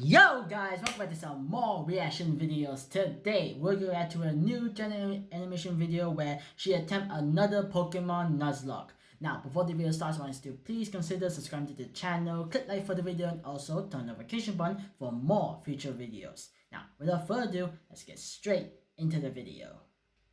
Yo guys, welcome back to some more reaction videos. Today we're going to react to a new Jaiden Animation video where she attempts another Pokemon Nuzlocke. Now before the video starts, I want you to please consider subscribing to the channel, click like for the video, and also turn the notification button for more future videos. Now without further ado, let's get straight into the video.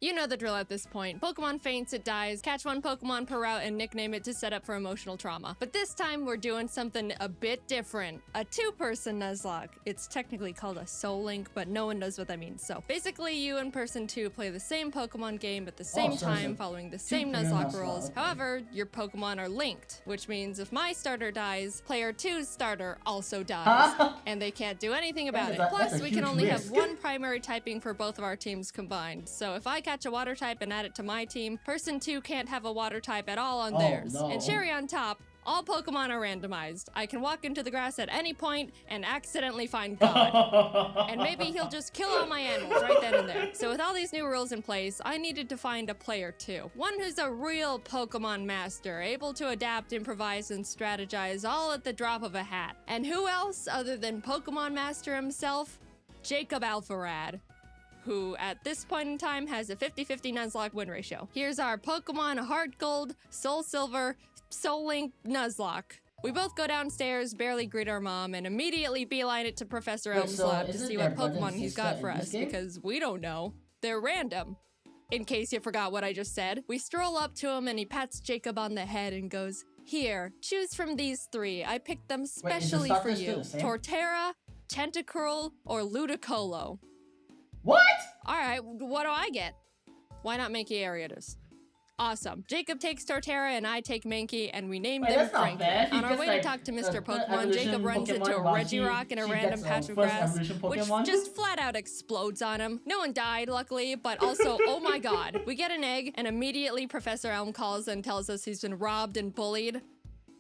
You know the drill at this point. Pokemon faints, it dies, catch one Pokemon per route and nickname it to set up for emotional trauma. But this time we're doing something a bit different. A two-person Nuzlocke. It's technically called a Soul Link, but no one knows what that means. So basically you and person 2 play the same Pokemon game at the same time, following the same Nuzlocke rules. Okay. However, your Pokemon are linked, which means if my starter dies, player 2's starter also dies. And they can't do anything about it. Plus, we can only have one primary typing for both of our teams combined. So if I catch a water type and add it to my team, person 2 can't have a water type at all on theirs. No. And cherry on top, all Pokemon are randomized. I can walk into the grass at any point and accidentally find God. And maybe he'll just kill all my animals right then and there. So with all these new rules in place, I needed to find a player 2. One who's a real Pokemon master, able to adapt, improvise, and strategize all at the drop of a hat. And who else other than Pokemon Master himself? Jacob Alpharad, who at this point in time has a 50-50 Nuzlocke win ratio. Here's our Pokemon Heart Gold, Soul Silver, Soul Link Nuzlocke. We both go downstairs, barely greet our mom, and immediately beeline it to Professor Elm's lab to see what Pokemon he's got for us, because we don't know. They're random. In case you forgot what I just said, we stroll up to him and he pats Jacob on the head and goes, "Here, choose from these 3. I picked them specially for you. Torterra, Tentacruel, or Ludicolo." What? Alright, what do I get? Why not Mankey Ariatus? Awesome. Jacob takes Torterra and I take Mankey, and we name them Frankie. On our way to talk to Mr. Pokemon, Jacob runs into a Regirock in a random patch of grass, which just flat out explodes on him. No one died, luckily, but also, oh my god. We get an egg, and immediately Professor Elm calls and tells us he's been robbed and bullied.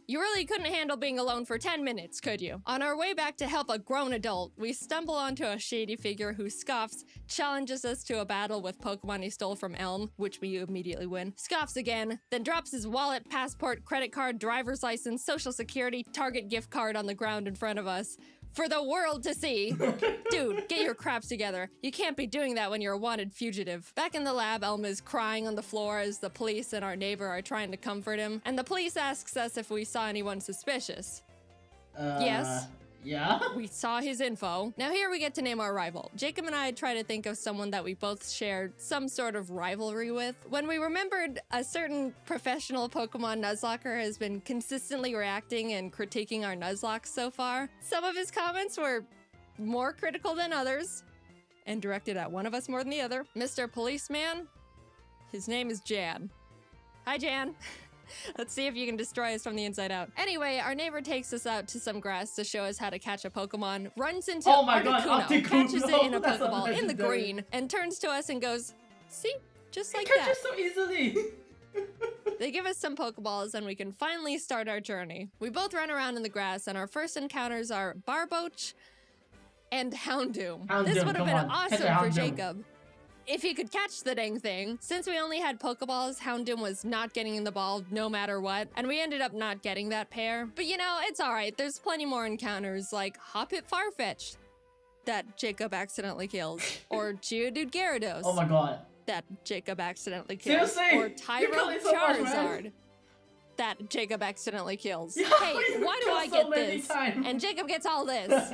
You really couldn't handle being alone for 10 minutes, could you? On our way back to help a grown adult, we stumble onto a shady figure who scoffs, challenges us to a battle with Pokemon he stole from Elm, which we immediately win, scoffs again, then drops his wallet, passport, credit card, driver's license, social security, Target gift card on the ground in front of us. For the world to see. Dude, get your craps together. You can't be doing that when you're a wanted fugitive. Back in the lab, Elm is crying on the floor as the police and our neighbor are trying to comfort him, and the police asks us if we saw anyone suspicious. Yes. Yeah? We saw his info. Now here we get to name our rival. Jacob and I try to think of someone that we both shared some sort of rivalry with. When we remembered a certain professional Pokemon Nuzlocker has been consistently reacting and critiquing our Nuzlocke so far, some of his comments were more critical than others and directed at one of us more than the other. Mr. Policeman, his name is Jan. Hi, Jan. Let's see if you can destroy us from the inside out. Anyway, our neighbor takes us out to some grass to show us how to catch a Pokemon, runs into Articuno, catches it in a Pokeball in the green, and turns to us and goes, "See? Just like that." So easily. They give us some Pokeballs and we can finally start our journey. We both run around in the grass and our first encounters are Barboach and Houndoom. This would have been awesome for Jacob if he could catch the dang thing. Since we only had Pokeballs, Houndoom was not getting in the ball no matter what, and we ended up not getting that pair. But you know, it's alright, there's plenty more encounters like Hoppip Farfetch'd that Jacob accidentally kills, or Geodude Gyarados. Oh my god. That Jacob accidentally kills. Seriously? Or Tyro Charizard that Jacob accidentally kills. Yeah, hey, why do I get this? And Jacob gets all this.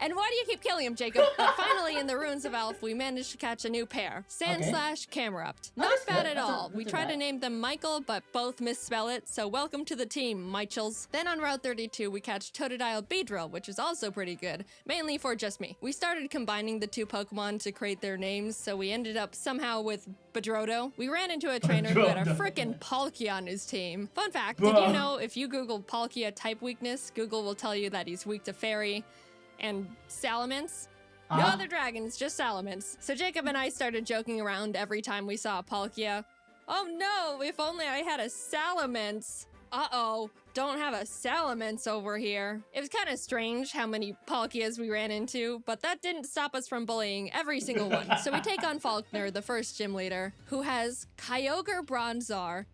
And why do you keep killing him, Jacob? But finally, in the Ruins of Elf, we managed to catch a new pair. Sandslash, Camerupt. Not bad at all. We tried to name them Michael, but both misspell it, so welcome to the team, Michels. Then on Route 32, we catch Totodile Beedrill, which is also pretty good, mainly for just me. We started combining the 2 Pokemon to create their names, so we ended up somehow with Bedrodo. We ran into a trainer who had a frickin' Palkia on his team. Fun fact, did you know if you Google Palkia type weakness, Google will tell you that he's weak to Fairy and Salamence. No other dragons, just Salamence. So Jacob and I started joking around every time we saw a Palkia. Oh no, if only I had a Salamence. Uh-oh, don't have a Salamence over here. It was kind of strange how many Palkias we ran into, but that didn't stop us from bullying every single one. So we take on Faulkner, the first gym leader, who has Kyogre Bronzor,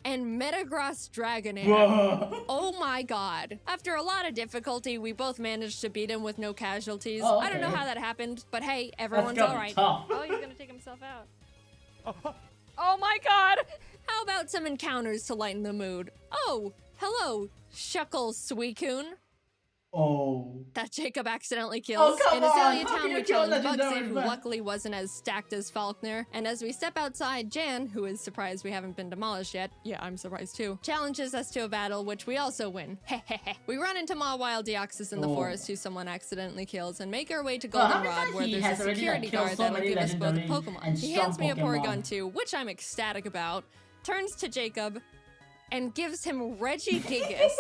and Metagross Dragonair. Whoa. Oh my god. After a lot of difficulty, we both managed to beat him with no casualties. Oh, okay. I don't know how that happened, but hey, everyone's alright. Oh, he's gonna take himself out. Oh my god! How about some encounters to lighten the mood? Oh, hello, Shuckle Suicune. Oh. That Jacob accidentally kills. Oh, in Azalea Town, we challenge Legendary Bugsy, who Event? luckily wasn't as stacked as Falkner. And as we step outside, Jan, who is surprised we haven't been demolished yet, yeah, I'm surprised too, challenges us to a battle, which we also win. Hehehe. We run into Mawile Deoxys in the forest, who someone accidentally kills, and make our way to Goldenrod, where there's a security guard that'll give us both a Pokemon. He hands me a Porygon too, which I'm ecstatic about, turns to Jacob, and gives him Regigigas,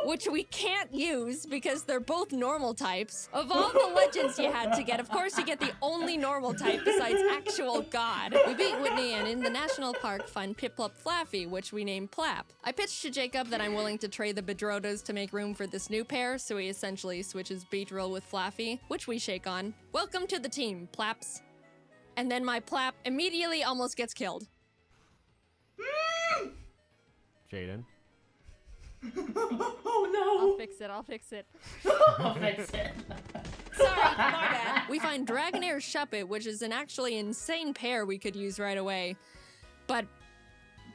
which we can't use because they're both normal types. Of all the legends you had to get, of course you get the only normal type besides actual God. We beat Whitney and in the national park find Piplup Flaffy, which we name Plap. I pitched to Jacob that I'm willing to trade the Bedrotas to make room for this new pair, so he essentially switches Beedrill with Flaffy, which we shake on. Welcome to the team, Plaps. And then my Plap immediately almost gets killed. Jaiden. Oh no! I'll fix it. I'll fix it. Sorry, my bad. We find Dragonair Shuppet, which is an actually insane pair we could use right away. But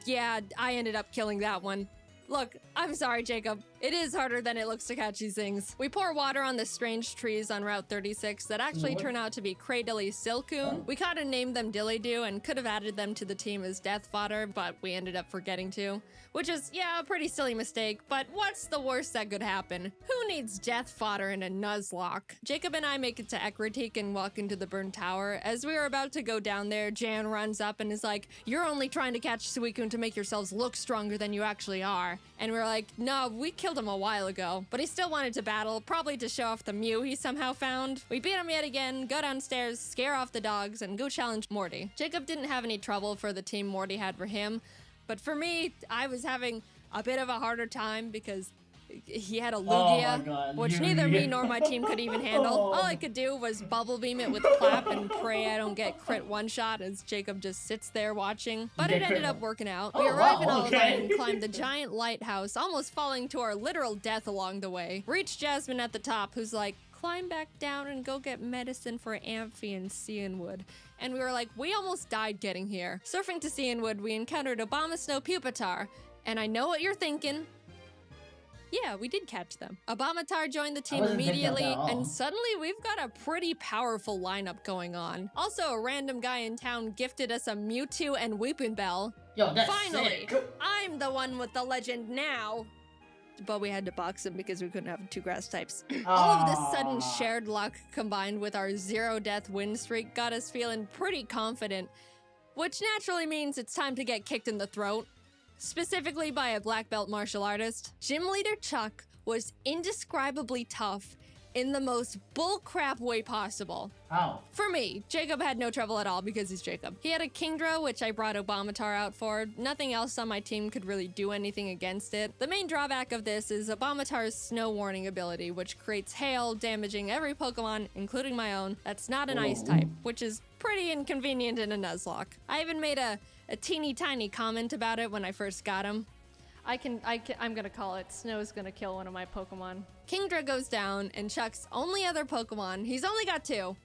yeah, I ended up killing that one. Look, I'm sorry, Jacob. It is harder than it looks to catch these things. We pour water on the strange trees on Route 36 that actually turn out to be Cradily Silcoon. We caught and named them Dillydoo and could have added them to the team as death fodder, but we ended up forgetting to. Which is, yeah, a pretty silly mistake, but what's the worst that could happen? Who needs death fodder in a Nuzlocke? Jacob and I make it to Ecruteak and walk into the Burn Tower. As we are about to go down there, Jan runs up and is like, "You're only trying to catch Suicune to make yourselves look stronger than you actually are." And we're like, "No, we killed him a while ago." But he still wanted to battle, probably to show off the Mew he somehow found. We beat him yet again, go downstairs, scare off the dogs, and go challenge Morty. Jacob didn't have any trouble for the team Morty had for him, but for me, I was having a bit of a harder time because he had a Lugia, which neither me nor my team could even handle. All I could do was bubble beam it with Clap and pray I don't get crit one-shot as Jacob just sits there watching. But it ended up working out. We arrive in Olivine and climb the giant lighthouse, almost falling to our literal death along the way. Reach Jasmine at the top, who's like, "Climb back down and go get medicine for Amphi and Cianwood." And we were like, we almost died getting here. Surfing to Cianwood, we encountered Abomasnow Pupitar. And I know what you're thinking. Yeah, we did catch them. Abomatar joined the team immediately, and suddenly we've got a pretty powerful lineup going on. Also, a random guy in town gifted us a Mewtwo and Weepinbell. Yo, that's finally, sick. I'm the one with the legend now. But we had to box him because we couldn't have two grass types. All of this sudden shared luck combined with our 0-death win streak got us feeling pretty confident, which naturally means it's time to get kicked in the throat. Specifically by a black belt martial artist. Gym leader Chuck was indescribably tough in the most bullcrap way possible. For me, Jacob had no trouble at all because he's Jacob. He had a Kingdra, which I brought Abomatar out for. Nothing else on my team could really do anything against it. The main drawback of this is Abomatar's Snow Warning ability, which creates hail, damaging every Pokemon, including my own, that's not an ice type, which is pretty inconvenient in a Nuzlocke. I even made a teeny tiny comment about it when I first got him. I'm gonna call it Snow's gonna kill one of my Pokemon. Kingdra goes down, and Chuck's only other Pokemon, he's only got two,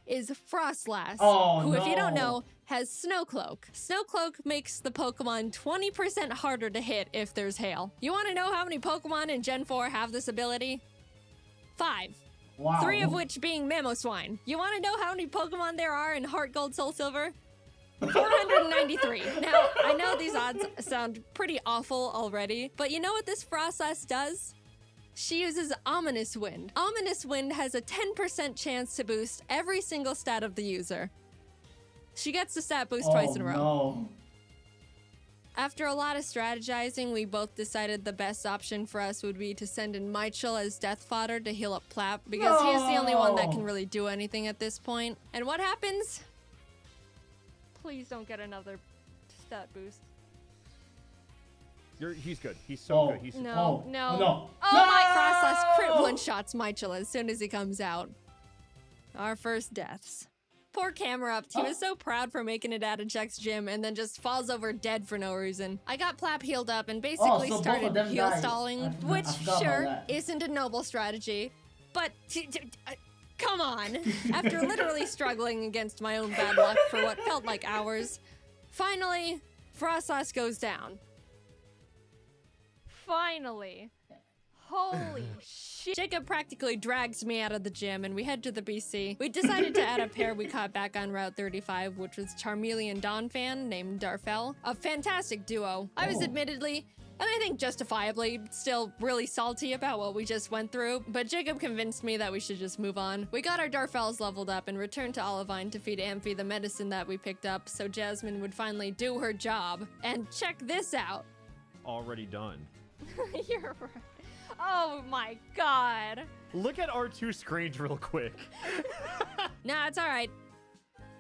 is Frostlass, who, if you don't know, has Snowcloak. Snowcloak makes the Pokemon 20% harder to hit if there's hail. You wanna know how many Pokemon in Gen 4 have this ability? 5. Wow. 3 of which being Mamoswine. You wanna know how many Pokemon there are in Heart Gold Soul Silver? 493. Now, I know these odds sound pretty awful already, but you know what this Frostlass does? She uses Ominous Wind. Ominous Wind has a 10% chance to boost every single stat of the user. She gets the stat boost twice in a row. No. After a lot of strategizing, we both decided the best option for us would be to send in Michel as death fodder to heal up Plap, because he's the only one that can really do anything at this point. And what happens? Please don't get another stat boost. He's good. He's so good. He's no. No. Oh my Frostlass crit one-shots Michel as soon as he comes out. Our first deaths. Poor Camerupt, he was so proud for making it out of Jack's gym and then just falls over dead for no reason. I got Plap healed up and basically started heal stalling, which sure isn't a noble strategy, but come on. After literally struggling against my own bad luck for what felt like hours, finally, Frostlass goes down. Finally. Holy shit. Jacob practically drags me out of the gym and we head to the BC. We decided to add a pair we caught back on Route 35, which was Charmeleon Donphan named Darfel. A fantastic duo. I was admittedly, and I think justifiably, still really salty about what we just went through, but Jacob convinced me that we should just move on. We got our Darfels leveled up and returned to Olivine to feed Amphi the medicine that we picked up so Jasmine would finally do her job. And check this out. Already done. You're right. Oh my god. Look at our two screens real quick. Nah, it's alright.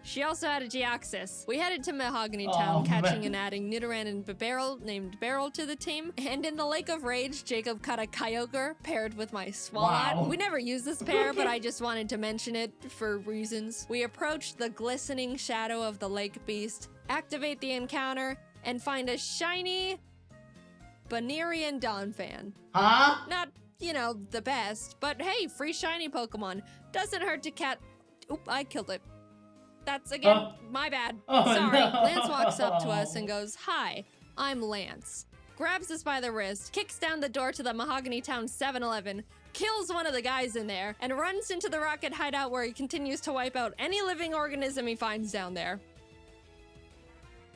She also had a Geoxys. We headed to Mahogany Town, catching and adding Nidoran and Barrel named Barrel to the team. And in the Lake of Rage, Jacob caught a Kyogre paired with my Swalot. Wow. We never used this pair, but I just wanted to mention it for reasons. We approached the glistening shadow of the lake beast, activate the encounter, and find a shiny Banerian Donphan. Huh? Not, you know, the best, but hey, free shiny Pokemon. Doesn't hurt to Oop, I killed it. That's, again, my bad. Sorry. No. Lance walks up to us and goes, "Hi, I'm Lance." Grabs us by the wrist, kicks down the door to the Mahogany Town 7-Eleven, kills one of the guys in there, and runs into the rocket hideout where he continues to wipe out any living organism he finds down there.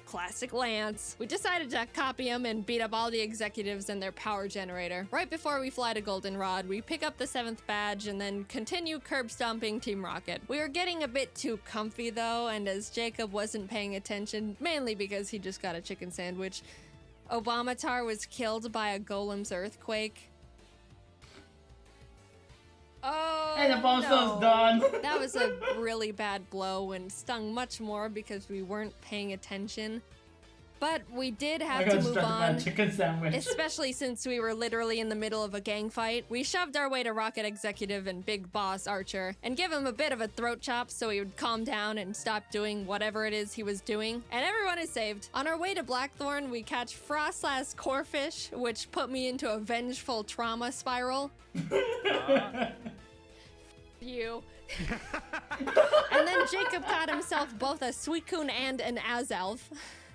Classic Lance. We decided to copy him and beat up all the executives and their power generator. Right before we fly to Goldenrod, we pick up the 7th badge and then continue curb stomping Team Rocket. We were getting a bit too comfy though, and as Jacob wasn't paying attention, mainly because he just got a chicken sandwich, Obamatar was killed by a Golem's earthquake. Oh, and the bombshell's done. That was a really bad blow and stung much more because we weren't paying attention. But we did have to move on, especially since we were literally in the middle of a gang fight. We shoved our way to Rocket Executive and Big Boss Archer and give him a bit of a throat chop so he would calm down and stop doing whatever it is he was doing. And everyone is saved. On our way to Blackthorn, we catch Frostlass Corefish, which put me into a vengeful trauma spiral. You. And then Jacob caught himself both a Suicune and an Azelf.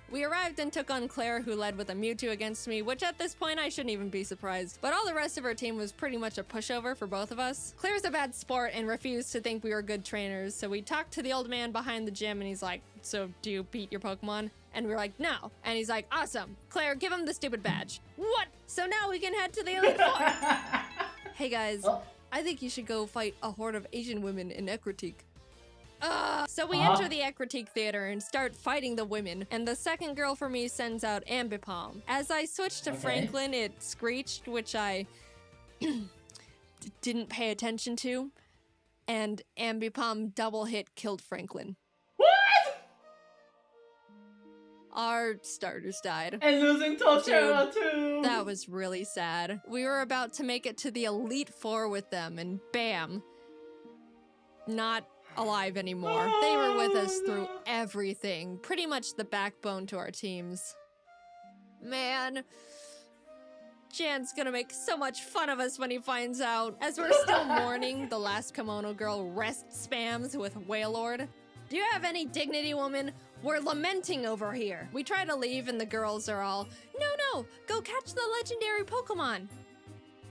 We arrived and took on Claire, who led with a Mewtwo against me, which at this point I shouldn't even be surprised. But all the rest of our team was pretty much a pushover for both of us. Claire's a bad sport and refused to think we were good trainers, so we talked to the old man behind the gym and he's like, "So do you beat your Pokemon?" And we're like, "No." And he's like, "Awesome. Claire, give him the stupid badge." What? So now we can head to the Elite Four. Hey guys, I think you should go fight a horde of Asian women in Ecruteak. So we enter the Ecruteak Theater and start fighting the women, and the second girl for me sends out Ambipom. As I switched to Franklin, it screeched, which I didn't pay attention to, and Ambipom double hit killed Franklin. What? Our starters died. And losing Torterra too! That was really sad. We were about to make it to the Elite Four with them, and bam. Not alive anymore. They were with us through everything. Pretty much the backbone to our teams. Man. Jan's gonna make so much fun of us when he finds out. As we're still mourning, the last kimono girl rest spams with Wailord. "Do you have any dignity, woman? We're lamenting over here." We try to leave and the girls are all, No, go catch the legendary Pokemon."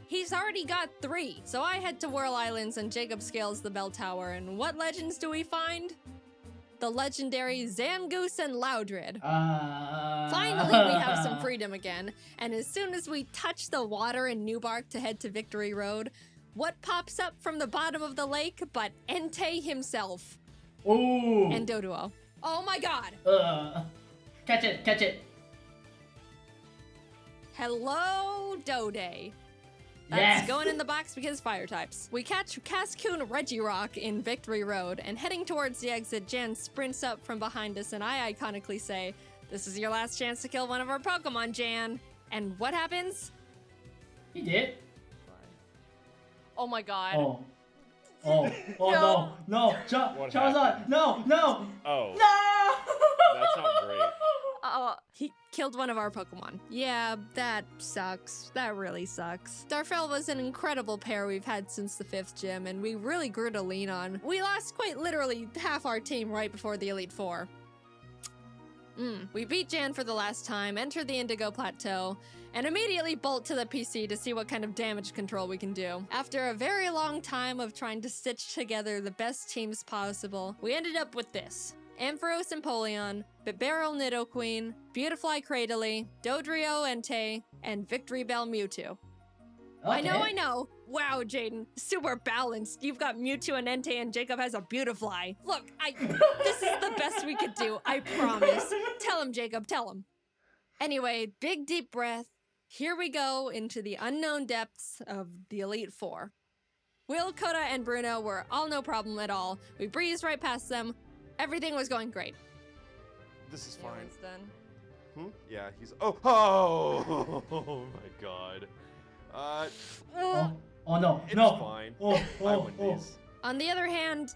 He's already got 3. So I head to Whirl Islands and Jacob scales the bell tower, and what legends do we find? The legendary Zangoose and Loudred. Finally, we have some freedom again, and as soon as we touch the water in Newbark to head to Victory Road, what pops up from the bottom of the lake but Entei himself? Ooh. And Doduo. Oh my god! Catch it. Hello, Dode. That's going in the box because fire types. We catch Cascoon Regirock in Victory Road, and heading towards the exit, Jan sprints up from behind us, and I iconically say, "This is your last chance to kill one of our Pokemon, Jan." And what happens? He did. Oh my god. Oh. Oh no, Charizard, no. Oh. No! That's not great. Oh, he killed one of our Pokemon. Yeah, that sucks. That really sucks. Darfell was an incredible pair we've had since the 5th gym, and we really grew to lean on. We lost quite literally half our team right before the Elite Four. We beat Jan for the last time, enter the Indigo Plateau, and immediately bolt to the PC to see what kind of damage control we can do. After a very long time of trying to stitch together the best teams possible, we ended up with this. Ampharos Empoleon, Bibarel Nidoqueen, Beautifly Cradily, Dodrio Entei, and Victory Bell Mewtwo. Okay. I know. Wow, Jaiden, super balanced. You've got Mewtwo and Entei, and Jacob has a Beautifly. Look, this is the best we could do, I promise. Tell him, Jacob, tell him. Anyway, big deep breath. Here we go into the unknown depths of the Elite Four. Will, Coda, and Bruno were all no problem at all. We breezed right past them. Everything was going great. This is fine. Done. Yeah, he's. Oh my god. Oh no, It's no. fine. I win these. On the other hand,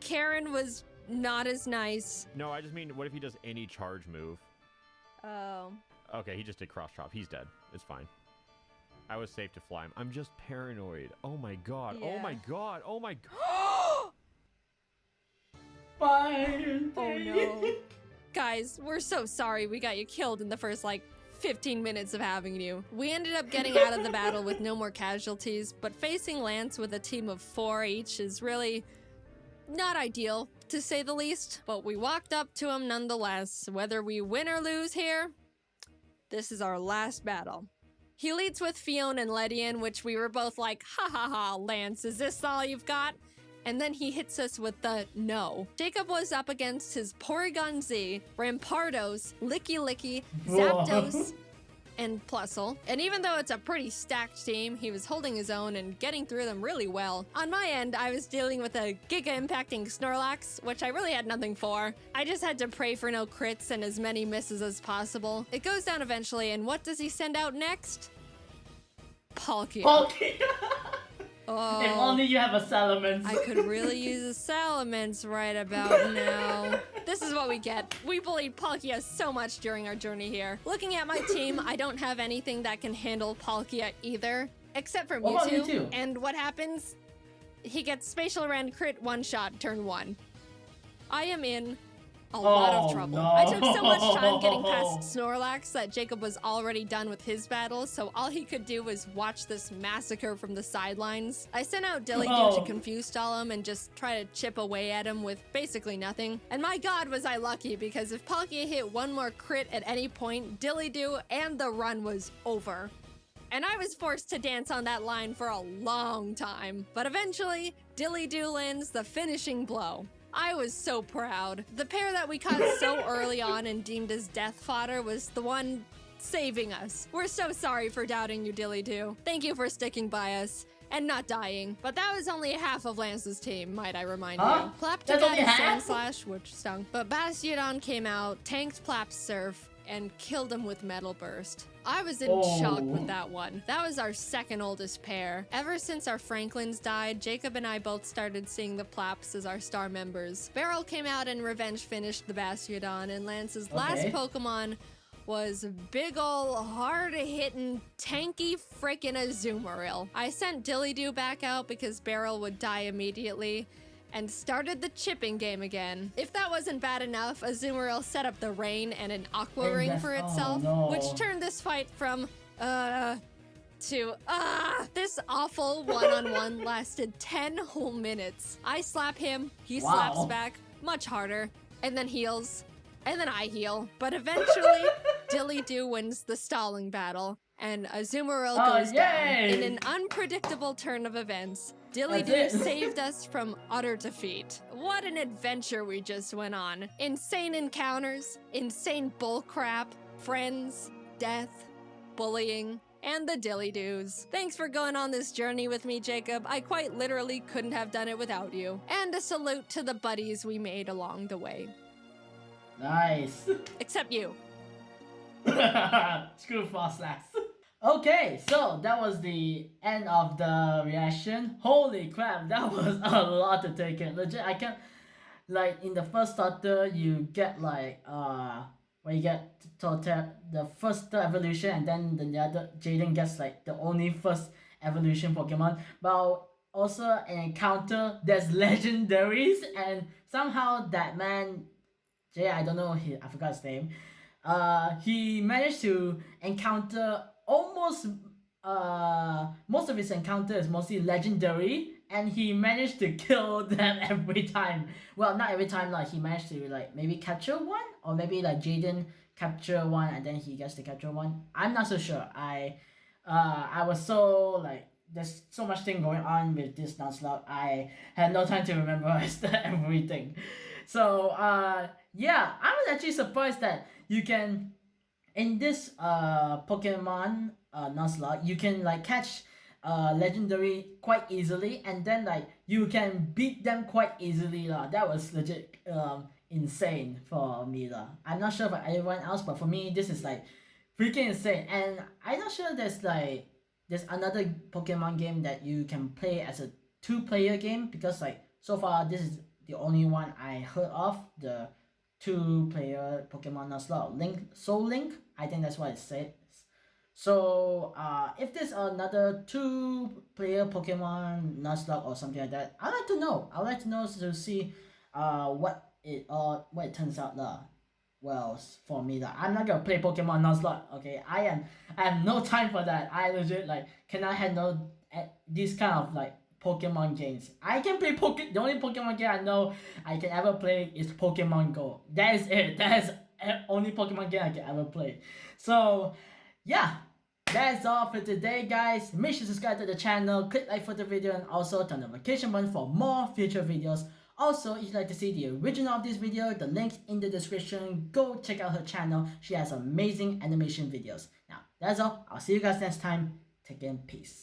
Karen was not as nice. No, I just mean, what if he does any charge move? Oh. Okay, he just did cross chop. He's dead. It's fine. I was safe to fly him. I'm just paranoid. Oh my god. Oh my god. Oh my god. Fine. Oh no. Guys, we're so sorry we got you killed in the first, 15 minutes of having you. We ended up getting out of the battle with no more casualties, but facing Lance with a team of 4 each is really not ideal, to say the least. But we walked up to him nonetheless. Whether we win or lose here, this is our last battle. He leads with Fiona and Ledian, which we were both like, ha ha ha, Lance, is this all you've got? And then he hits us with the no. Jacob was up against his Porygon Z, Rampardos, Licky Licky, Zapdos, and Plusle. And even though it's a pretty stacked team, he was holding his own and getting through them really well. On my end, I was dealing with a giga-impacting Snorlax, which I really had nothing for. I just had to pray for no crits and as many misses as possible. It goes down eventually, and what does he send out next? Palkia. Oh, if only you have a Salamence. I could really use a Salamence right about now. This is what we get. We bullied Palkia so much during our journey here. Looking at my team, I don't have anything that can handle Palkia either, except for What about Mewtwo. Mewtwo? And what happens? He gets Spatial Rend crit one-shot turn 1. I am in a lot of trouble. No. I took so much time getting past Snorlax that Jacob was already done with his battle, so all he could do was watch this massacre from the sidelines. I sent out Dilly-Doo to confuse stall him and just try to chip away at him with basically nothing. And my god was I lucky, because if Palkia hit one more crit at any point, Dilly-Doo and the run was over. And I was forced to dance on that line for a long time. But eventually, Dilly-Doo lands the finishing blow. I was so proud. The pair that we caught so early on and deemed as death fodder was the one saving us. We're so sorry for doubting you, Dilly-Doo. Thank you for sticking by us and not dying. But that was only half of Lance's team, might I remind you. Plap took out Sand Slash, which stung. But Bastiodon came out, tanked Plap's Surf, and killed him with Metal Burst. I was in shock with that one. That was our second oldest pair. Ever since our Franklins died, Jacob and I both started seeing the Plaps as our star members. Beryl came out and revenge finished the Bastiodon, and Lance's last Pokemon was big ol' hard-hitting, tanky frickin' Azumarill. I sent Dilly-Doo back out because Beryl would die immediately, and started the chipping game again. If that wasn't bad enough, Azumarill set up the rain and an aqua ring for itself, which turned this fight from, to, this awful one-on-one lasted 10 whole minutes. I slap him, he slaps back, much harder, and then heals, and then I heal. But eventually, Dilly-Doo wins the stalling battle, and Azumarill goes down. In an unpredictable turn of events, Dilly-Doo saved us from utter defeat. What an adventure we just went on. Insane encounters, insane bullcrap, friends, death, bullying, and the Dilly-Doos. Thanks for going on this journey with me, Jacob. I quite literally couldn't have done it without you. And a salute to the buddies we made along the way. Nice. Except you. Screw Frostlass. Okay, so that was the end of the reaction. Holy crap, that was a lot to take in. Legit, I can't, like, in the first starter you get like where you get the first evolution, and then the other Jaiden gets like the only first evolution Pokemon, but also an encounter there's legendaries, and somehow that man Jay, I don't know, I forgot his name. He managed to encounter almost most of his encounter is mostly legendary, and he managed to kill them every time. Well, not every time, like he managed to like maybe capture one, or maybe like Jaiden capture one and then he gets to capture one. I'm not so sure. I was so like there's so much thing going on with this Nuzlocke. I had no time to memorize everything. So yeah, I was actually surprised that you can in this Pokemon Nuzlocke you can like catch legendary quite easily, and then like you can beat them quite easily lah. That was legit insane for me lah. I'm not sure about anyone else, but for me this is like freaking insane. And I'm not sure there's another Pokemon game that you can play as a 2-player game, because like so far this is the only one I heard of, the 2-player Pokemon Nuzlocke. Soul Link, I think that's what it says. So if there's another 2-player Pokemon Nuzlocke or something like that, I'd like to know. I'd like to know to see what it turns out lah. Well, for me that I'm not gonna play Pokemon Nuzlocke. Okay, I have no time for that. I legit like cannot handle these kind of like Pokemon games. I can play the only Pokemon game I know I can ever play is Pokemon Go. That is it. That is only Pokemon game I can ever play. So yeah, that's all for today, guys. Make sure to subscribe to the channel, click like for the video, and also turn the notification button for more future videos. Also, if you'd like to see the original of this video, the link's in the description. Go check out her channel. She has amazing animation videos. Now, that's all. I'll see you guys next time. Take care and peace.